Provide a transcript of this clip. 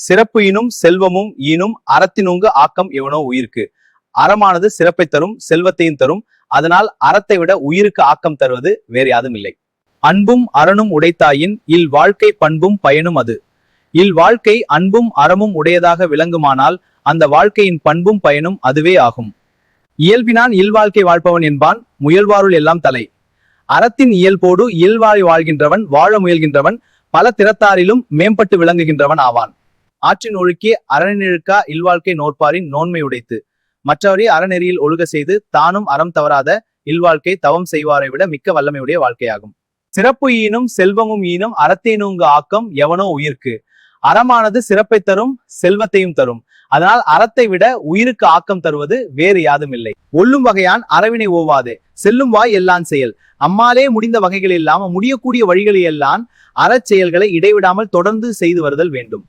சிறப்பு ஈனும் செல்வமும் ஈனும் அறத்தினுங்கு ஆக்கம் எவனோ உயிர்க்கு. அறமானது சிறப்பை தரும், செல்வத்தையும் தரும். அதனால் அறத்தை விட உயிருக்கு ஆக்கம் தருவது வேறு யாதும் இல்லை. அன்பும் அறனும் உடைத்தாயின் இல் வாழ்க்கை பண்பும் பயனும் அது. இல் வாழ்க்கை அன்பும் அறமும் உடையதாக விளங்குமானால் அந்த வாழ்க்கையின் பண்பும் பயனும் அதுவே ஆகும். இயல்பினான் இல்வாழ்க்கை வாழ்பவன் என்பான், முயல்வாருள் எல்லாம் தலை. அறத்தின் இயல்போடு இயல்வாய் வாழ்கின்றவன், வாழ முயல்கின்றவன், பல திறத்தாரிலும் மேம்பட்டு விளங்குகின்றவன் ஆவான். ஆற்றின் ஒழுக்கே அறநிழுக்கா இல்வாழ்க்கை நோற்பாரின் நோன்மை உடைத்து. மற்றவரே அறநெறியில் ஒழுக செய்து தானும் அறம் தவறாத இல்வாழ்க்கை தவம் செய்வாரை விட மிக்க வல்லமையுடைய வாழ்க்கையாகும். சிறப்பு ஈனும் செல்வமும் ஈனும் அறத்தேனுங்கு ஆக்கம் எவனோ உயிர்க்கு. அறமானது சிறப்பை தரும், செல்வத்தையும் தரும். அதனால் அறத்தை விட உயிருக்கு ஆக்கம் தருவது வேறு யாதும் இல்லை. ஒல்லும் வகையான் அறவினை ஓவாதே, செல்லும் வாய் எல்லாம் செயல். அம்மாலே முடிந்த வகைகள் இல்லாம முடியக்கூடிய வழிகளில் எல்லாம் அறச் செயல்களை இடைவிடாமல் தொடர்ந்து செய்து வருதல் வேண்டும்.